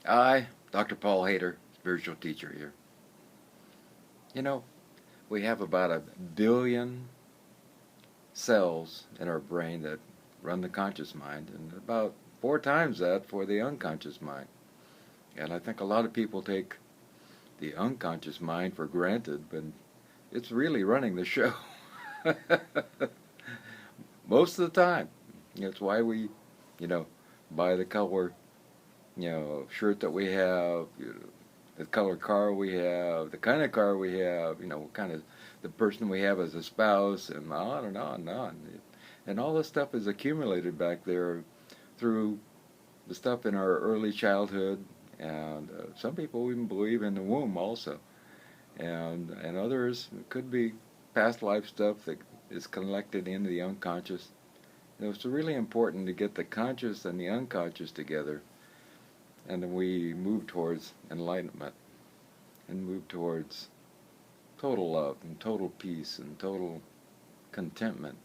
I, Dr. Paul Haider, spiritual teacher here. You know, we have about 1 billion cells in our brain that run the conscious mind, and about 4 times that for the unconscious mind. And I think a lot of people take the unconscious mind for granted, but it's really running the show most of the time. That's why we, you know, buy the color, shirt that we have, the color car we have, the kind of car we have, what kind of the person we have as a spouse, and on and on and on. And all this stuff is accumulated back there through the stuff in our early childhood, and some people even believe in the womb also, and others it could be past life stuff that is collected into the unconscious. It's really important to get the conscious and the unconscious together, and then we move towards enlightenment and move towards total love and total peace and total contentment.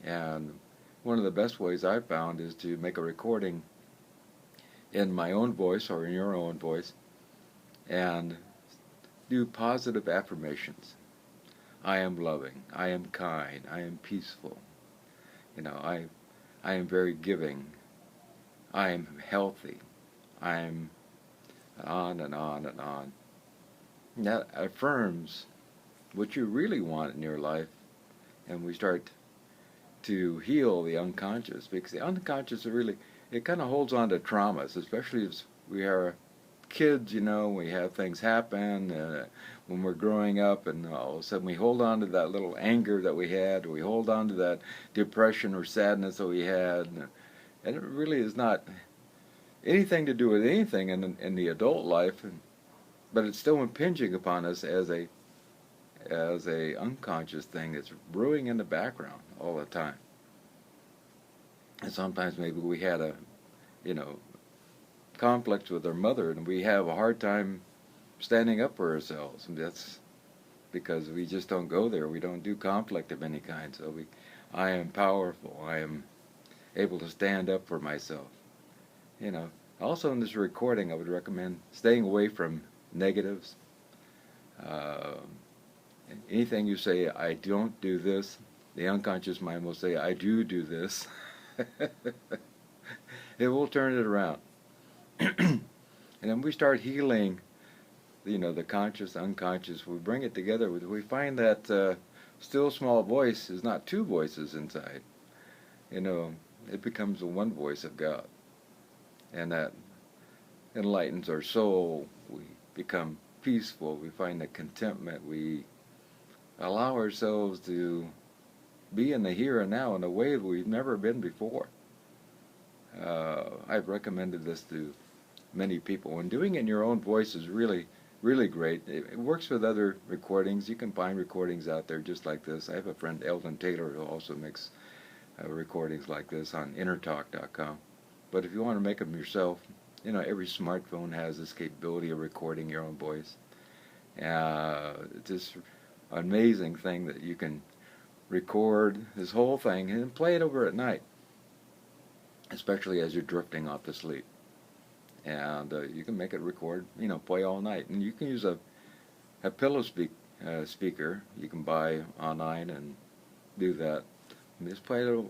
And one of the best ways I've found is to make a recording in my own voice or in your own voice and do positive affirmations. I am loving, I am kind, I am peaceful, I am very giving, I am healthy, I am on and on and on. And that affirms what you really want in your life, and we start to heal the unconscious, because the unconscious it kind of holds on to traumas, especially as we are kids, we have things happen when we're growing up, and all of a sudden we hold on to that little anger that we had, we hold on to that depression or sadness that we had, and it really is not anything to do with anything in the adult life, but it's still impinging upon us as a unconscious thing that's brewing in the background all the time. And sometimes maybe we had a conflict with our mother, and we have a hard time standing up for ourselves, and that's because we just don't go there. We don't do conflict of any kind. So I am powerful. I am able to stand up for myself. Also in this recording, I would recommend staying away from negatives. Anything you say, I don't do this, the unconscious mind will say, I do this. It will turn it around. And then we start healing, the conscious, unconscious. We bring it together. We find that still small voice is not two voices inside. It becomes the one voice of God. And that enlightens our soul. We become peaceful. We find the contentment. We allow ourselves to be in the here and now in a way that we've never been before. I've recommended this to many people, and doing it in your own voice is really, really great. It works with other recordings. You can find recordings out there just like this. I have a friend, Eldon Taylor, who also makes recordings like this on innertalk.com. But if you want to make them yourself, every smartphone has this capability of recording your own voice. It's this amazing thing that you can record this whole thing and play it over at night, especially as you're drifting off to sleep. And you can make it record, play all night. And you can use a pillow speaker you can buy online and do that. And just play it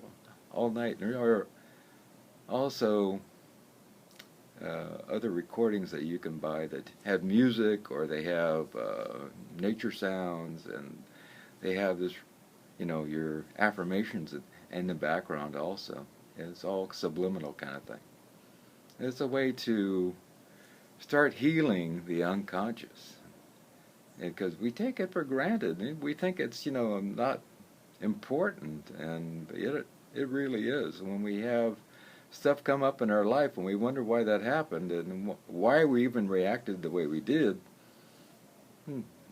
all night. There are also other recordings that you can buy that have music, or they have nature sounds, and they have this, your affirmations in the background also. It's all subliminal kind of thing. It's a way to start healing the unconscious, because we take it for granted. We think it's not important, and it really is. When we have stuff come up in our life and we wonder why that happened and why we even reacted the way we did,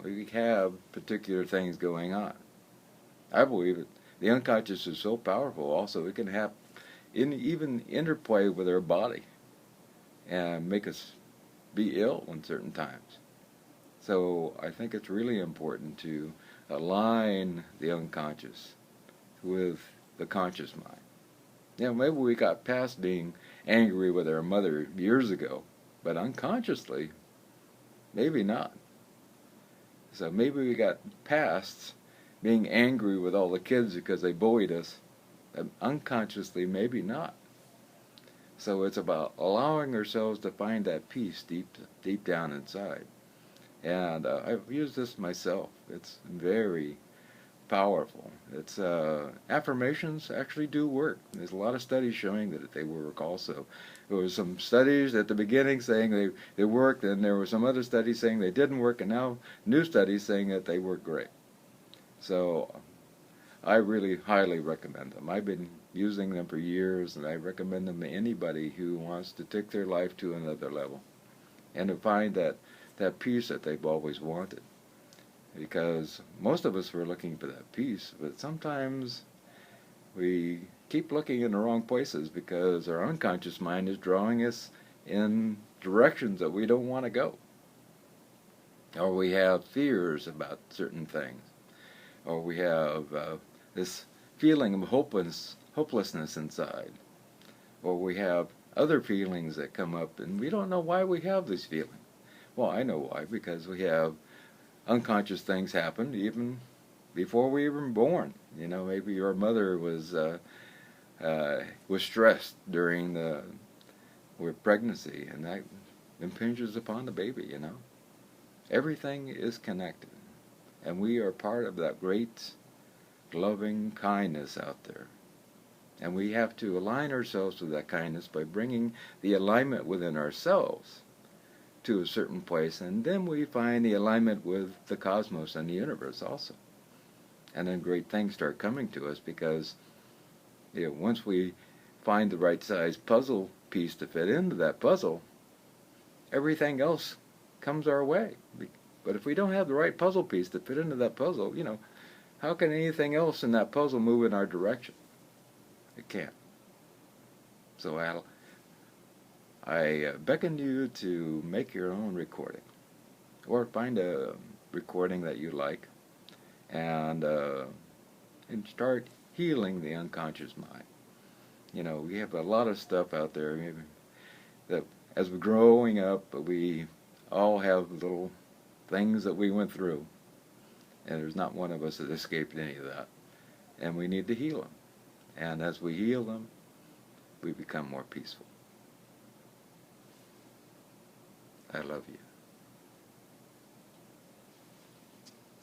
we have particular things going on. I believe it. The unconscious is so powerful. Also, it can have even interplay with our body and make us be ill in certain times. So I think it's really important to align the unconscious with the conscious mind. Maybe we got past being angry with our mother years ago, but unconsciously, maybe not. So maybe we got past being angry with all the kids because they bullied us, and unconsciously, maybe not. So it's about allowing ourselves to find that peace deep down inside. And I've used this myself. It's very powerful. It's affirmations actually do work. There's a lot of studies showing that they work also. There was some studies at the beginning saying they worked, and there were some other studies saying they didn't work, and now new studies saying that they work great. So I really highly recommend them. I've been using them for years, and I recommend them to anybody who wants to take their life to another level and to find that peace that they've always wanted. Because most of us were looking for that peace, but sometimes we keep looking in the wrong places because our unconscious mind is drawing us in directions that we don't want to go. Or we have fears about certain things. Or we have this feeling of hopelessness inside. Or we have other feelings that come up, and we don't know why we have these feelings. Well, I know why, because we have unconscious things happen even before we were born. You know, maybe your mother was stressed during the pregnancy, and that impinges upon the baby. You know, everything is connected, and we are part of that great loving kindness out there. And we have to align ourselves with that kindness by bringing the alignment within ourselves to a certain place, and then we find the alignment with the cosmos and the universe also. And then great things start coming to us because, you know, once we find the right size puzzle piece to fit into that puzzle, everything else comes our way. But if we don't have the right puzzle piece to fit into that puzzle, you know, how can anything else in that puzzle move in our direction? It can't. So I beckon you to make your own recording, or find a recording that you like, and start healing the unconscious mind. You know, we have a lot of stuff out there that, as we're growing up, we all have little things that we went through, and there's not one of us that escaped any of that, and we need to heal them. And as we heal them, we become more peaceful. I love you.